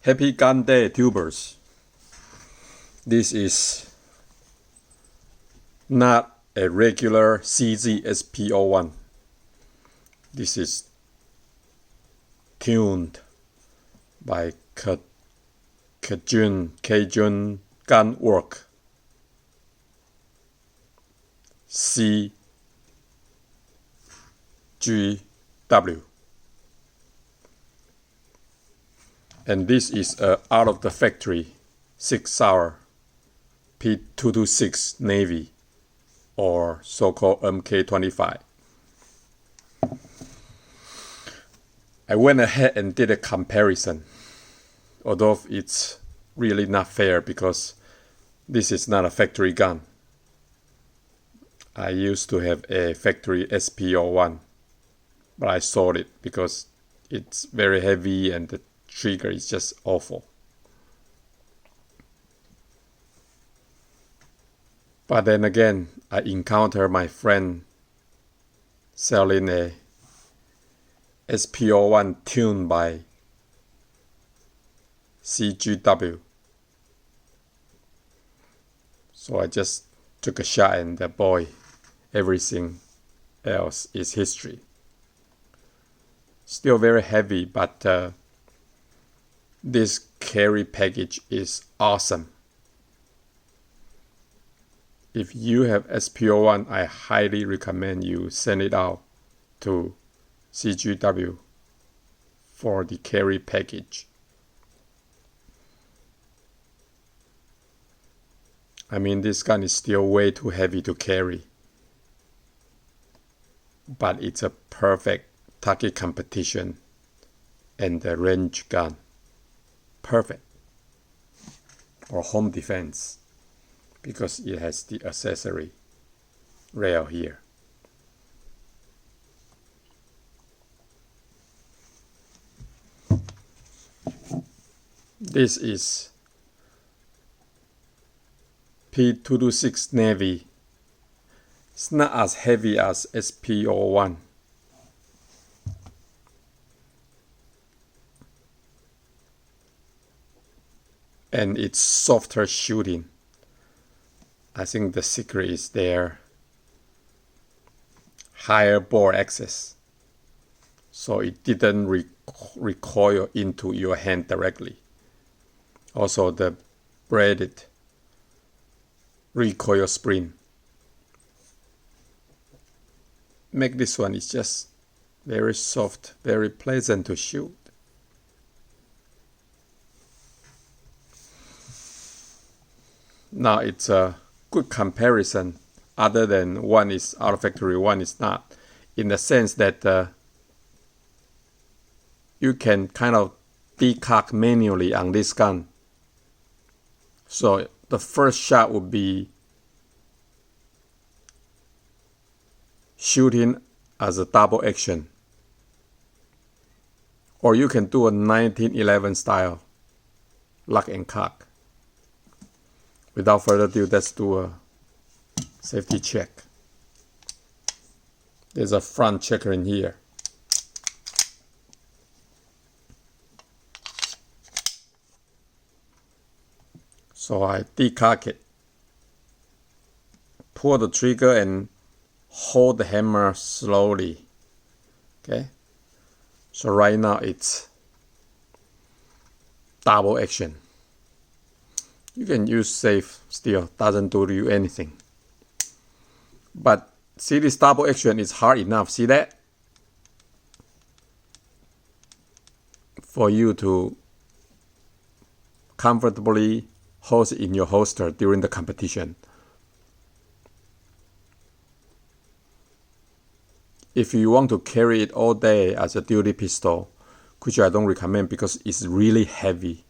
Happy Gun Day, tubers. This is not a regular CZ SP-01. This is tuned by Cajun Gun Work CGW. And this is a out of the factory 6-hour P226 Navy or so-called MK25. I went ahead and did a comparison, although it's really not fair because this is not a factory gun. I used to have a factory SP-01, but I sold it because it's very heavy and the trigger is just awful. But then again, I encountered my friend selling a SP-01 tuned by CGW. So I just took a shot and boy, everything else is history. Still very heavy, but this carry package is awesome. If you have SP-01, I highly recommend you send it out to CGW for the carry package. I mean, this gun is still way too heavy to carry, but it's a perfect target competition and the range gun. Perfect for home defense because it has the accessory rail here. This is P226 Navy. It's not as heavy as SP-01. And it's softer shooting. I think the secret is there. Higher bore access. So it didn't recoil into your hand directly. Also the braided recoil spring. Make this one is just very soft, very pleasant to shoot. Now it's a good comparison, other than one is out of factory, one is not, in the sense that you can kind of decock manually on this gun. So the first shot would be shooting as a double action, or you can do a 1911 style lock and cock. Without further ado, let's do a safety check. There's a front checker in here. So I decock it, pull the trigger and hold the hammer slowly. Okay, so right now it's double action. You can use safe still, doesn't do you anything. But see, this double action is hard enough, see that? For you to comfortably hold it in your holster during the competition. If you want to carry it all day as a duty pistol, which I don't recommend because it's really heavy,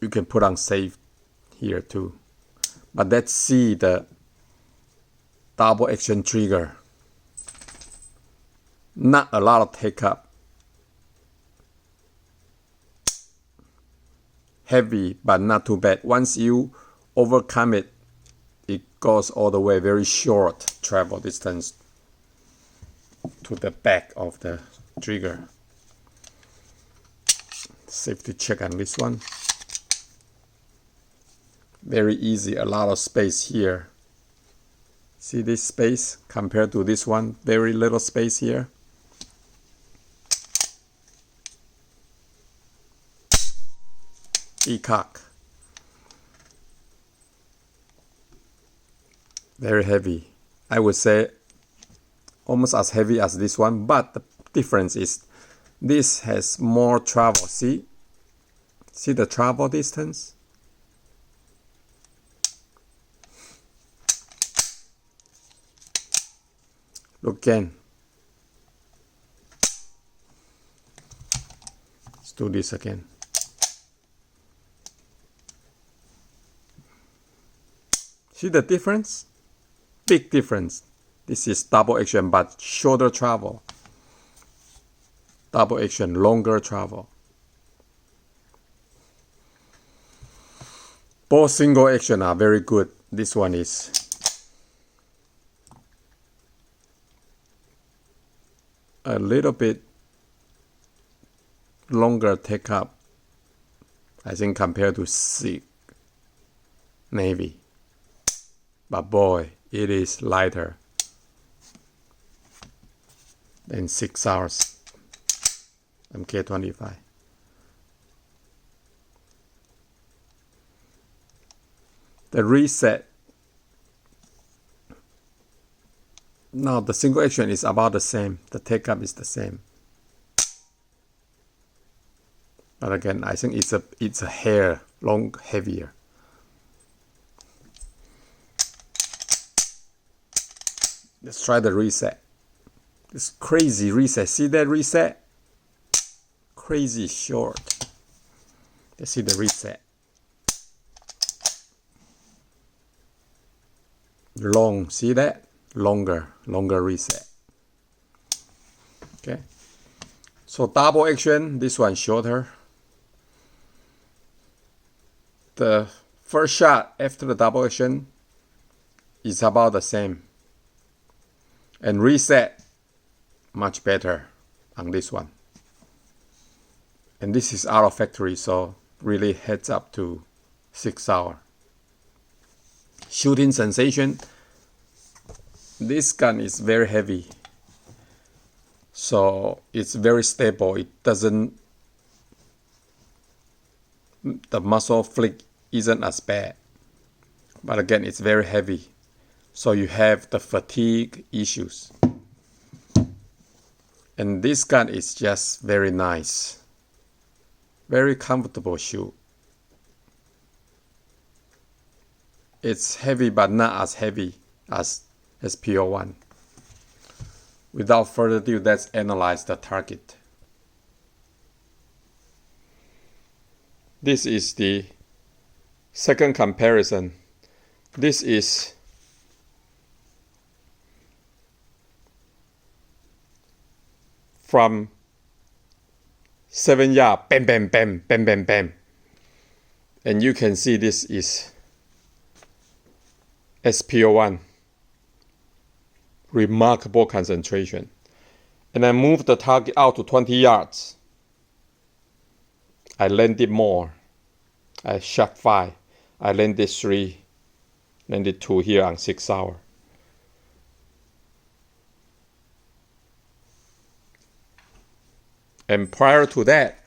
you can put on safe here too. But let's see the double action trigger. Not a lot of take up. Heavy, but not too bad. Once you overcome it, it goes all the way, very short travel distance to the back of the trigger. Safety check on this one. Very easy, a lot of space here. See this space compared to this one, very little space here. E-cock. Very heavy. I would say almost as heavy as this one, but the difference is this has more travel. See the travel distance? Look again. Let's do this again. See the difference? Big difference. This is double action but shorter travel. Double action, longer travel. Both single action are very good. This one is a little bit longer take up, I think, compared to Sig Navy. But boy, it is lighter than 6 hours MK25. The reset. Now the single action is about the same. The take up is the same. But again, I think it's a hair long heavier. Let's try the reset. This crazy reset. See that reset? Crazy short. Let's see the reset. Long. See that? Longer reset. Okay. So double action. This one shorter. The first shot after the double action is about the same. And reset much better on this one. And this is out of factory, so really heads up to 6 hours. Shooting sensation. This gun is very heavy, so it's very stable. It doesn't, the muzzle flick isn't as bad. But again, it's very heavy. So you have the fatigue issues. And this gun is just very nice. Very comfortable shoot. It's heavy but not as heavy as SP-01. Without further ado, let's analyze the target. This is the second comparison. This is from 7 yards, bam, bam, bam, bam, bam, bam. And you can see this is SP-01. Remarkable concentration. And I moved the target out to 20 yards. I landed more. I shot 5. I landed 3. Landed 2 here on 6 hours. And prior to that,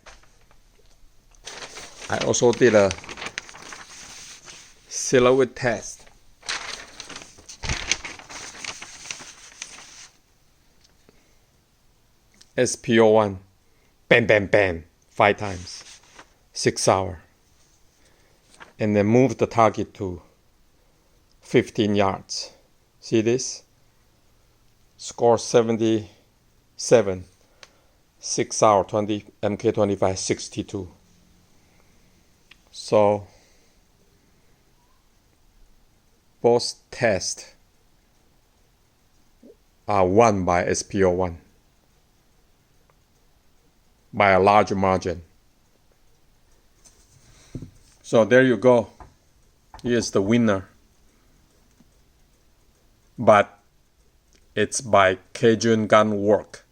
I also did a silhouette test. SP-01, bam, bam, bam, 5 times, 6 hours. And then move the target to 15 yards. See this? Score 77. 6 hours, 20 MK25, 62. So both tests are won by SP-01 by a large margin. So there you go. Here's the winner. But it's by Cajun Gun Work.